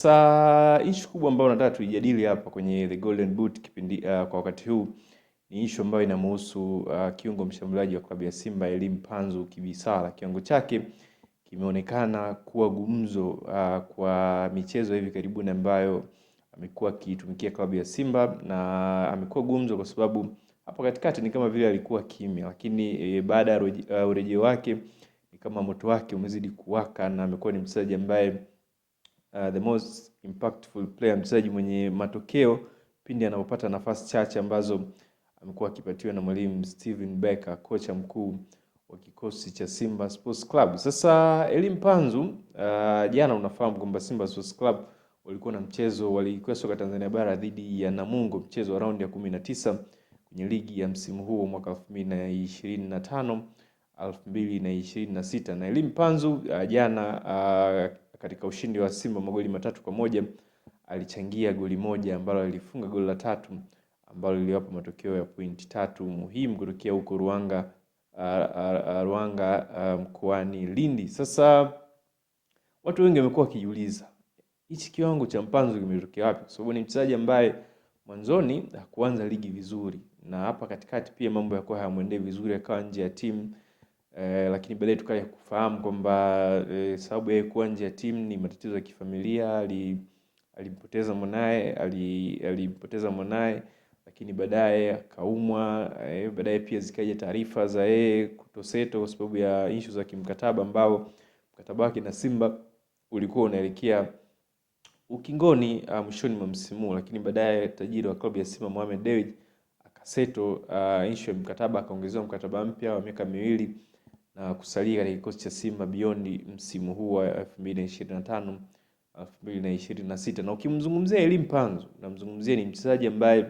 Sasa issue kubwa ambayo nataka tuijadili hapa kwenye The Golden Boot kwa wakati huu ni issue ambayo inamhusu kiungo mshambuliaji wa klabu ya Simba Elie Mpanzu Kibisawala. Kiwango chake kimeonekana kuwa gumzo kwa michezo hivi karibuni ambayo amekuwa akitumikia klabu ya Simba, na amekuwa gumzo kwa sababu hapo katikati ni kama vile alikuwa kimya, lakini baada ya urejeo wake ni kama moto wake umezidi kuwaka na amekuwa ni mchezaji ambaye the most impactful player, mchezaji mwenye matokeo pindi anapopata nafasi chache ambazo amekuwa akipatiwa na mwalimu Steven Becker, kocha mkuu wa kikosi cha Simba Sports Club. Sasa Elie Mpanzu jana, unafahamu kwamba Simba Sports Club walikuwa na mchezo wa ligi kuu ya soka Tanzania bara dhidi ya Namungo, mchezo wa raundi ya 19 kwenye ligi ya msimu huu mwaka 2025 2026, na Elie Mpanzu jana katika ushindi wa Simba magoli 3-1 alichangia goli moja ambalo alifunga goli la tatu ambalo liliwapa matokeo ya pointi 3 muhimu kutokea huko Ruanga mkoani Lindi. Sasa watu wengi wamekuwa wakijiuliza hichi kiwango cha Mpanzu kimetokea wapi, kwa sababu ni mchezaji ambaye mwanzoni hakuanza ligi vizuri, na hapa katikati pia mambo yalikuwa hayamwendei vizuri, akawa nje ya timu. Lakini baadaye tukaja kufahamu kwamba sababu yeye kuwa nje ya timu ni matatizo ya kifamilia. Alimpoteza mwanae, lakini baadaye akaumwa. Baadaye pia zikaja taarifa za yeye kutoseto kwa sababu ya issue za kimkataba, ambao mkataba wake na Simba ulikuwa unaelekea ukingoni mwishoni mwa msimu, lakini baadaye tajiri wa klabu ya Simba Mohamed Dewji akaseto issue ya mkataba, akaongezewa mkataba mpya wa miaka 2 na kusalia katika kikosi cha Simba beyond msimu huu wa 2025 2026. Na ukimzungumzia Elie Mpanzu, namzungumzia ni mchezaji ambaye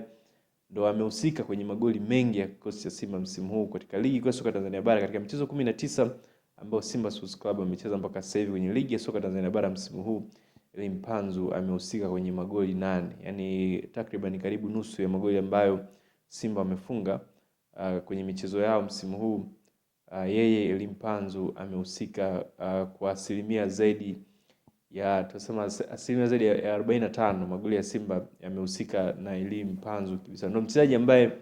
ndo amehusika kwenye magoli mengi ya kikosi cha Simba msimu huu katika ligi ya soka Tanzania bara. Katika michezo 19 ambao Simba Sports Club amecheza mpaka sasa hivi kwenye ligi ya soka Tanzania bara msimu huu, Elie Mpanzu amehusika kwenye magoli 8, yani takriban karibu nusu ya magoli ambayo Simba wamefunga kwenye michezo yao msimu huu. Yeye Elie Mpanzu amehusika kwa asilimia zaidi ya 45 magoli ya Simba yamehusika na Elie Mpanzu kabisa. Ndio mchezaji ambaye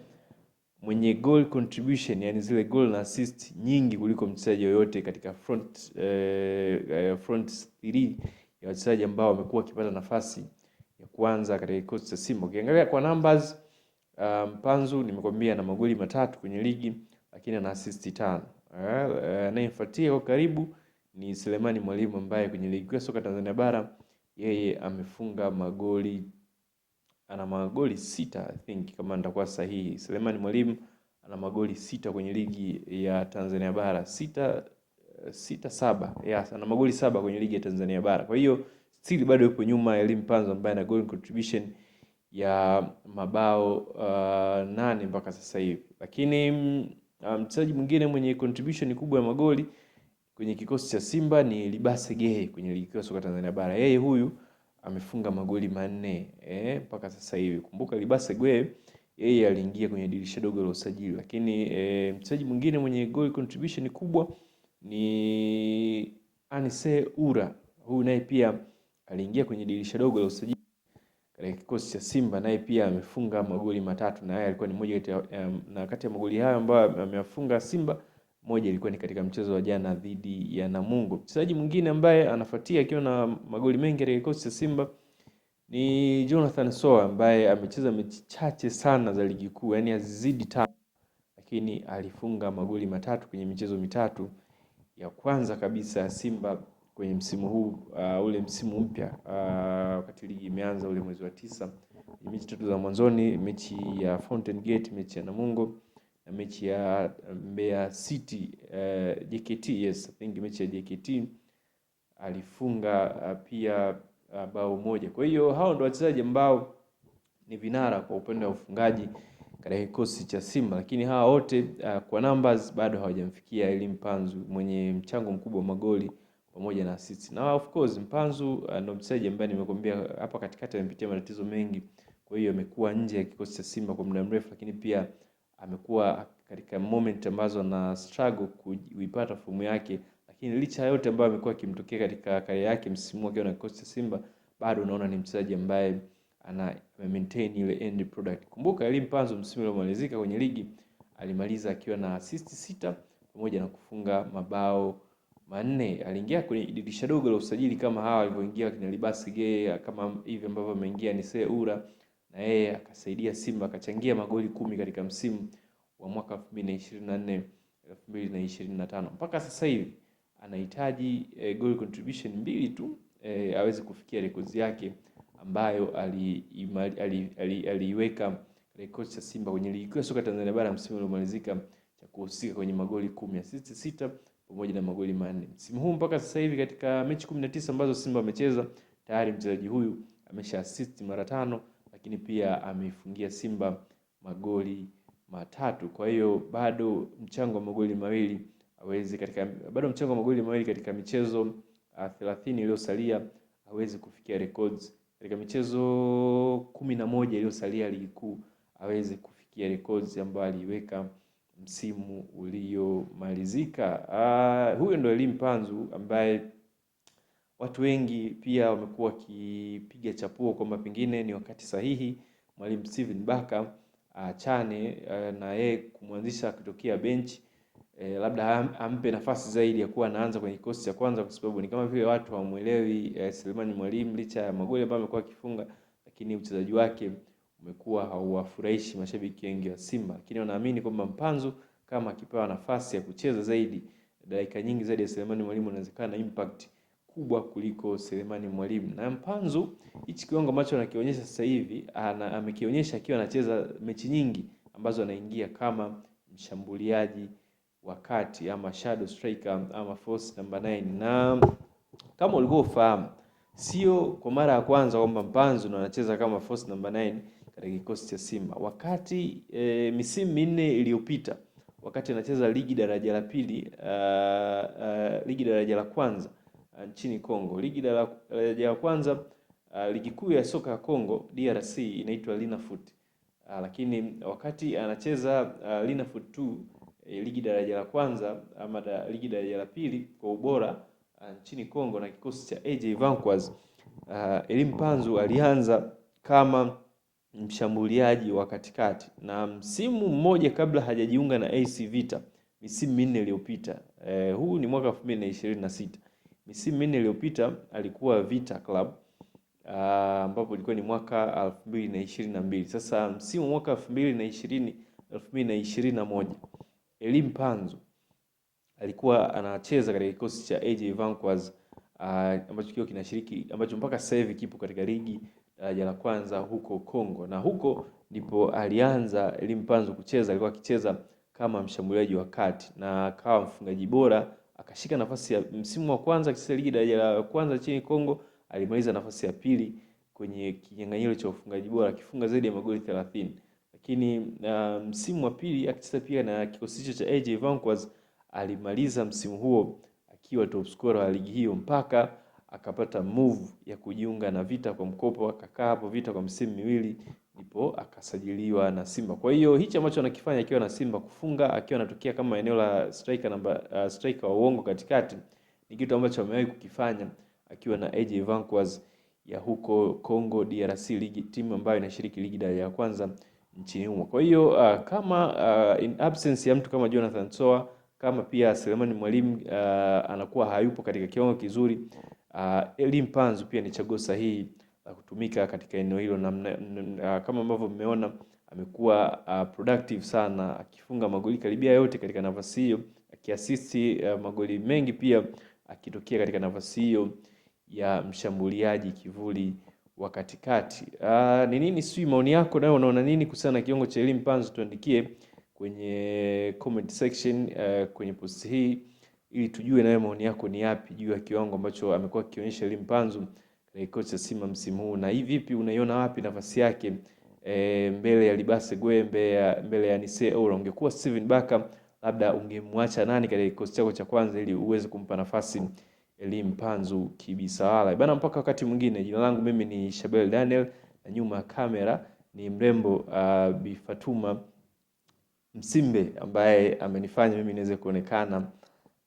mwenye goal contribution, yani zile goal na assist nyingi kuliko mchezaji yoyote katika front 3 ya wachezaji ambao wamekuwa wakipata nafasi ya kuanza katika kikosi cha Simba. Ukiangalia kwa numbers, Mpanzu nimekwambia na magoli 3 kwenye ligi, lakini ana assist 5. Anayefuatia kwa karibu ni Selemani Mwalimu ambaye kwenye ligi ya soka Tanzania bara yeye amefunga ana magoli 6, I think kama nitakuwa sahihi. Selemani Mwalimu ana magoli 6 kwenye ligi ya Tanzania bara, 7. Yes, ana magoli 7 kwenye ligi ya Tanzania bara. Kwa hiyo still bado yupo nyuma Elie Mpanzu ambaye ana goal contribution ya mabao 8 mpaka sasa hivi. Lakini mchezaji mwingine mwenye contribution kubwa ya magoli kwenye kikosi cha Simba ni Libase Geye kwenye ligi ya soka Tanzania bara. Yeye huyu amefunga magoli 4 mpaka sasa hivi. Kumbuka Libase Geye yeye aliingia kwenye dirisha dogo la usajili, lakini mchezaji mwingine mwenye goal contribution kubwa ni Anise Ura. Huyu naye pia aliingia kwenye dirisha dogo la usajili katika kikosi cha Simba, naye pia amefunga magoli 3, na yeye alikuwa ni mmoja kati ya magoli hayo ambayo amefunga Simba, moja ilikuwa ni katika mchezo wa jana dhidi ya Namungo. Mchezaji mwingine ambaye anafuatia akiwa na magoli mengi katika kikosi cha Simba ni Jonathan Soa ambaye amecheza mechi chache sana za ligi kuu, yani azizidi 5, lakini alifunga magoli 3 kwenye michezo 3 ya kwanza kabisa ya Simba kwenye msimu huu, ule msimu mpya, wakati ligi imeanza ule mwezi wa 9. Mechi 3 za mwanzoni, mechi ya Fountain Gate, mechi ya Namungo na mechi ya Mbeya City JKT. Yes, I think mechi ya JKT alifunga pia bao moja. Kwa hiyo hao ndio wachezaji ambao ni vinara kwa upande wa ufungaji katika kikosi cha Simba, lakini hawa wote kwa numbers bado hawajamfikia Elie Mpanzu mwenye mchango mkubwa wa magoli pamoja na assist. Na of course Mpanzu ndio mchezaji ambaye nimekuambia hapa katikati amepitia matatizo mengi, kwa hiyo amekuwa nje ya kikosi cha Simba kwa muda mrefu, lakini pia amekuwa katika moment ambazo na struggle kuipata fomu yake. Lakini licha yote ambayo amekuwa akimtokea katika career yake msimu akiwa na kikosi cha Simba, bado unaona ni mchezaji ambaye ana maintain ile end product. Kumbuka Elie Mpanzu msimu uliomalizika kwenye ligi alimaliza akiwa na assist 6 pamoja na kufunga mabao 4. Aliingia kwenye dirisha dogo la usajili kama hawa walivyoingia kina Libasi Gay, kama hivi ambavyo ameingia ni Seura, na yeye akasaidia Simba akachangia magoli 10 katika msimu wa mwaka 2024 2025. Mpaka sasa hivi anahitaji goal contribution 2 tu aweze kufikia rekodi yake ambayo aliiweka rekodi ya Simba kwenye ligi kuu ya soka Tanzania bara msimu uliomalizika cha kuhusika kwenye magoli 10, assist 6 pamoja na magoli 4. Msimu huu mpaka sasa hivi katika mechi 19 ambazo Simba amecheza, tayari mchezaji huyu amesha assist mara 5, lakini pia ameifungia Simba magoli 3. Kwa hiyo bado mchango wa magoli 2 hawezi katika michezo 30 iliyosalia hawezi kufikia records. Katika michezo 11 iliyosalia ligi kuu hawezi kufikia records ambayo aliweka msimu uliomalizika. Huyo ndo Elie Mpanzu ambaye watu wengi pia wamekuwa wakipiga chapuo kwamba pengine ni wakati sahihi mwalimu Steven Baka achane na yeye kumwanzisha kutokea bench, labda ampe nafasi zaidi ya kuwa anaanza kwenye kikosi cha kwanza, kwa sababu ni kama vile watu hawamuelewi Selemani Mwalimu. Licha ya magoli ambayo amekuwa akifunga, lakini uchezaji wake umekuwa hauwafurahishi mashabiki wengi wa Simba. Lakini wanaamini kwamba Mpanzu kama akipewa nafasi ya kucheza zaidi, dakika nyingi zaidi ya Selemani Mwalimu, inawezekana impact kubwa kuliko Selemani Mwalimu. Na Mpanzu hichi kiwango ambacho anakionyesha sasa hivi amekionyesha akiwa anacheza mechi nyingi ambazo anaingia kama mshambuliaji wakati ama shadow striker ama false number 9. Na kama ulikuwa ufahamu, sio kwa mara ya kwanza kwamba Mpanzu anacheza kama false number 9 katika kikosi cha Simba. Wakati misimu 4 iliyopita, wakati anacheza ligi daraja la pili, ligi daraja la kwanza nchini Kongo, ligi daraja la kwanza, ligi kuu ya soka ya Kongo DRC inaitwa Linafoot. Lakini wakati anacheza Linafoot 2, ligi daraja la kwanza ama ligi daraja la pili kwa ubora nchini Kongo na kikosi cha AJ Vanquas, Elie Mpanzu alianza kama mshambuliaji wa katikati, na msimu mmoja kabla hajajiunga na AC Vita, misimu 4 iliyopita, huu ni mwaka 2026, misimu 4 iliyopita alikuwa Vita Club, ambapo ilikuwa ni mwaka 2022. Sasa msimu mwaka 2021 Elie Mpanzu alikuwa anacheza katika kikosi cha AJ Vanquas ambacho kiko kinashiriki, ambacho mpaka sasa hivi kipo katika ligi daraja la kwanza huko Kongo, na huko ndipo alianza Elie Mpanzu kucheza. Alikuwa akicheza kama mshambuliaji wa kati na akawa mfungaji bora, akashika nafasi ya msimu wa kwanza akicheza ligi daraja la kwanza nchini Kongo, alimaliza nafasi ya pili kwenye kinyang'anyiro cha ufungaji bora akifunga zaidi ya magoli 30. Lakini msimu wa pili akicheza pia na kikosi hicho cha AJ Vanquas, alimaliza msimu huo akiwa top scorer wa ligi hiyo mpaka akapata move ya kujiunga na Vita kwa mkopo, akakaa hapo Vita kwa msimu 2, ndipo akasajiliwa na Simba. Kwa hiyo hichi ambacho anakifanya akiwa na Simba, kufunga akiwa anatokea kama eneo la striker wa uongo katikati, ni kitu ambacho amewahi kukifanya akiwa na AJ Vanquas ya huko Congo DRC, ligi timu ambayo inashiriki ligi daraja ya kwanza nchini humo. Kwa hiyo kama in absence ya mtu kama Jonathan Soa, kama pia Selemani Mwalimu anakuwa hayupo katika kiwango kizuri, Elie Mpanzu pia ni chaguo sahihi la kutumika katika eneo hilo, na kama ambavyo mmeona amekuwa productive sana, akifunga magoli karibia yote katika nafasi hiyo, akiassist magoli mengi pia akitokea katika nafasi hiyo ya mshambuliaji kivuli wa katikati. Ni nini sio maoni yako, nayo unaona nini kuhusiana na kiwango cha Elie Mpanzu? Tuandikie kwenye comment section kwenye post hii, ili tujue nawe maoni yako ni yapi juu ya kiwango ambacho amekuwa akionyesha Elie Mpanzu katika kikosi cha Simba msimu huu, na hivi vipi unaiona wapi nafasi yake mbele ya Libase Gwe, mbele ya Nise Ora? Ungekuwa Steven Baka, labda ungemwacha nani katika kikosi chako cha kwanza ili uweze kumpa nafasi Elie Mpanzu kibisawala? Bana, mpaka wakati mwingine. Jina langu mimi ni Shabel Daniel, na nyuma ya kamera ni mrembo Bi Fatuma Msimbe, ambaye amenifanya mimi niweze kuonekana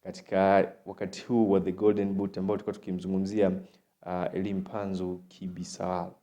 katika wakati huu wa The Golden Boot ambao tulikuwa tukimzungumzia Elimpanzu Kibisawala.